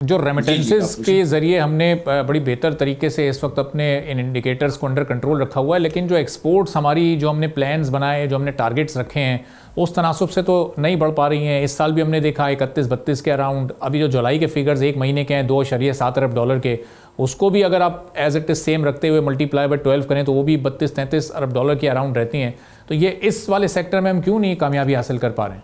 जो जी जी रेमिटेंसेस आप के पूछिए। ज़रिए हमने बड़ी बेहतर तरीके से इस वक्त अपने इन इंडिकेटर्स को अंडर कंट्रोल रखा हुआ है, लेकिन जो एक्सपोर्ट्स हमारी, जो हमने प्लान्स बनाए, जो हमने टारगेट्स रखे हैं, उस तनासुब से तो नहीं बढ़ पा रही हैं। इस साल भी हमने देखा 31-32 के अराउंड। अभी जो जुलाई के फिगर्स एक महीने के हैं $2.7 अरब के, उसको भी अगर आप एज इट इज़ सेम रखते हुए मल्टीप्लाई बाय 12 करें तो वो भी 32-33 अरब डॉलर के अराउंड रहती हैं। तो ये इस वाले सेक्टर में हम क्यों नहीं कामयाबी हासिल कर पा रहे हैं?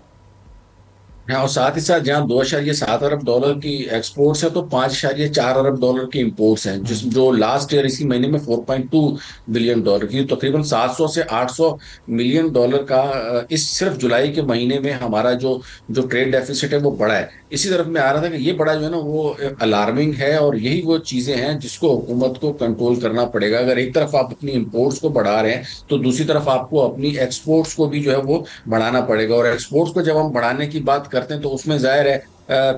हाँ, और साथ ही साथ जहाँ $2.7 अरब की एक्सपोर्ट्स है तो $5.4 अरब की इंपोर्ट्स हैं, जिस जो लास्ट ईयर इसी महीने में $4.2 बिलियन की, तकरीबन 700 से $800 मिलियन का इस सिर्फ जुलाई के महीने में हमारा जो जो ट्रेड डेफिसिट है वो बढ़ा है। इसी तरफ मैं आ रहा था कि ये बड़ा जो है ना वो अलार्मिंग है, और यही वो चीजें हैं जिसको हुकूमत को कंट्रोल करना पड़ेगा। अगर एक तरफ आप अपनी इंपोर्ट्स को बढ़ा रहे हैं तो दूसरी तरफ आपको अपनी एक्सपोर्ट्स को भी जो है वो बढ़ाना पड़ेगा। और एक्सपोर्ट्स को जब हम बढ़ाने की बात करते हैं तो उसमें जाहिर है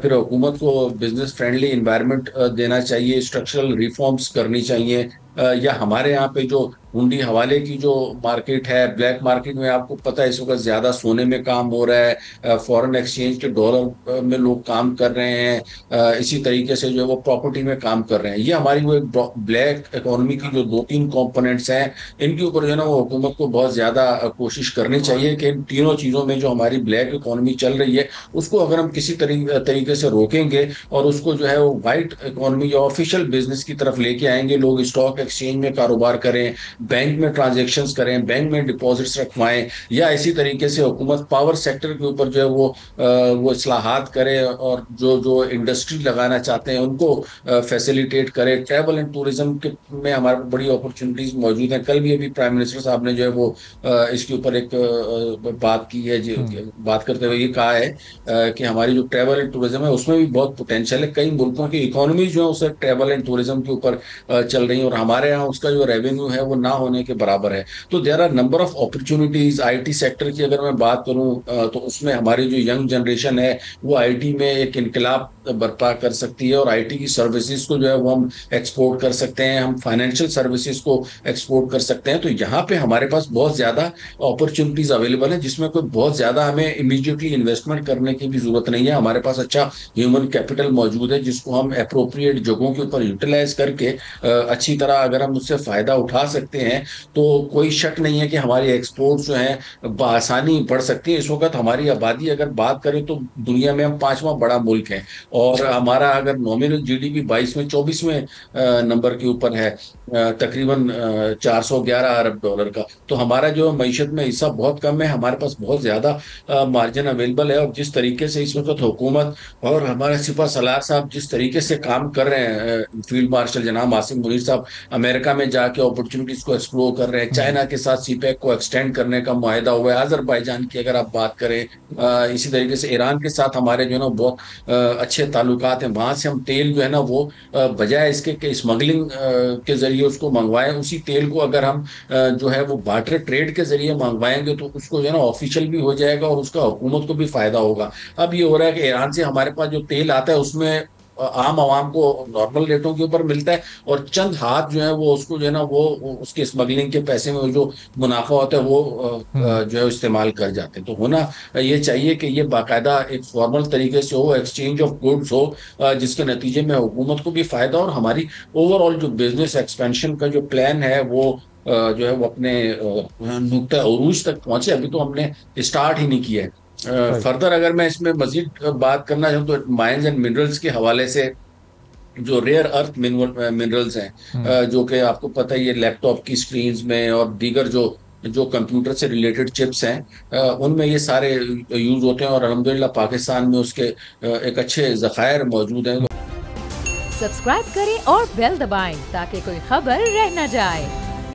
फिर हुकूमत को बिजनेस फ्रेंडली इन्वायरमेंट देना चाहिए, स्ट्रक्चरल रिफॉर्म्स करनी चाहिए। या हमारे यहाँ पे जो हुंडी हवाले की जो मार्केट है, ब्लैक मार्केट में आपको पता है इस वक्त ज्यादा सोने में काम हो रहा है, फॉरेन एक्सचेंज के डॉलर में लोग काम कर रहे हैं, इसी तरीके से जो है वो प्रॉपर्टी में काम कर रहे हैं। ये हमारी वो एक ब्लैक इकोनॉमी की जो 2-3 कंपोनेंट्स हैं, इनके ऊपर जो है ना वो हुकूमत को बहुत ज्यादा कोशिश करनी चाहिए कि इन तीनों चीजों में जो हमारी ब्लैक इकोनॉमी चल रही है उसको अगर हम किसी तरीके से रोकेंगे और उसको जो है वो व्हाइट इकोनॉमी या ऑफिशियल बिजनेस की तरफ लेके आएंगे, लोग स्टॉक एक्सचेंज में कारोबार करें, बैंक में ट्रांजेक्शन्स करें, बैंक में डिपॉजिट्स रखवाएं, या इसी तरीके से हुकूमत पावर सेक्टर के ऊपर जो है वो इस्लाहात करे और जो जो इंडस्ट्री लगाना चाहते हैं उनको फैसिलिटेट करे। ट्रैवल एंड टूरिज्म के में हमारे पास बड़ी अपॉर्चुनिटीज मौजूद हैं। कल भी अभी प्राइम मिनिस्टर साहब ने जो है वो इसके ऊपर एक बात की है, बात करते हुए ये कहा है कि हमारी जो ट्रैवल एंड टूरिज्म है उसमें भी बहुत पोटेंशियल है। कई मुल्कों की इकोनॉमी जो है उसे ट्रैवल एंड टूरिज्म के ऊपर चल रही है, और हमारे यहाँ उसका जो रेवेन्यू है वो ना होने के बराबर है। तो there are number of opportunities. IT sector की अगर मैं बात करूं तो उसमें हमारी जो यंग जनरेशन है वो आईटी में एक इनकलाब बर्पा कर सकती है, और आईटी की सर्विसेज को जो है वो हम एक्सपोर्ट कर सकते हैं, हम फाइनेंशियल सर्विसेज को एक्सपोर्ट कर सकते हैं। तो यहाँ पे हमारे पास बहुत ज्यादा अपॉर्चुनिटीज अवेलेबल है, जिसमें कोई बहुत ज्यादा हमें इमीडिएटली इन्वेस्टमेंट करने की भी जरूरत नहीं है। हमारे पास अच्छा ह्यूमन कैपिटल मौजूद है जिसको हम अप्रोप्रिएट जगहों के ऊपर यूटिलाइज करके अच्छी तरह अगर हम उससे फायदा उठा सकते हैं तो कोई शक नहीं है कि हमारी एक्सपोर्ट जो है बआसानी बढ़ सकती है। इस वक्त हमारी आबादी अगर बात करें तो दुनिया में हम 5वां बड़ा मुल्क है, और हमारा अगर नॉमिनल जीडीपी 22 में 24वें नंबर के ऊपर है, तकरीबन $411 अरब का। तो हमारा जो मईशत में हिस्सा बहुत कम है, हमारे पास बहुत ज्यादा मार्जिन अवेलेबल है। और जिस तरीके से इस वक्त हुकूमत और हमारे सिपा सलार साहब जिस तरीके से काम कर रहे हैं, फील्ड मार्शल जनाब आसिम मुनीर साहब अमेरिका में जाके अपॉर्चुनिटीज को एक्सप्लोर कर रहे हैं, चाइना के साथ सीपैक को एक्सटेंड करने का मुआहदा हुआ है, अजरबैजान की अगर आप बात करें, इसी तरीके से ईरान के साथ हमारे जो है ना बहुत अच्छे ताल्लुकात हैं। वहां से हम तेल जो है ना वो बजाय इसके कि स्मगलिंग के जरिए उसको मंगवाएं, उसी तेल को अगर हम जो है वो बार्टर ट्रेड के जरिए मंगवाएंगे तो उसको जो है ना ऑफिशियल भी हो जाएगा और उसका हुकूमत को भी फायदा होगा। अब ये हो रहा है कि ईरान से हमारे पास जो तेल आता है उसमें आम आवाम को नॉर्मल रेटों के ऊपर मिलता है, और चंद हाथ जो है वो उसको जो है ना वो उसके स्मगलिंग के पैसे में जो मुनाफा होता है वो जो है इस्तेमाल कर जाते हैं। तो होना ये चाहिए कि ये बाकायदा एक फॉर्मल तरीके से हो, एक्सचेंज ऑफ गुड्स हो, जिसके नतीजे में हुकूमत को भी फायदा और हमारी ओवरऑल जो बिजनेस एक्सपेंशन का जो प्लान है वो जो है वो अपने नुक्ता उरूज तक पहुंचे। अभी तो हमने स्टार्ट ही नहीं किया है। राइट। फर्दर अगर मैं इसमें मजीद बात करना चाहूँ तो माइंस एंड मिनरल्स के हवाले से, जो रेयर अर्थ मिनरल्स हैं, जो कि आपको पता है ये लैपटॉप की स्क्रीन्स में और दीगर जो जो कंप्यूटर से रिलेटेड चिप्स हैं उनमें ये सारे यूज होते हैं, और अल्हम्दुलिल्लाह पाकिस्तान में उसके एक अच्छे ज़खायर मौजूद हैं। सब्सक्राइब करें और बेल दबाएं ताकि कोई खबर रह न जाए।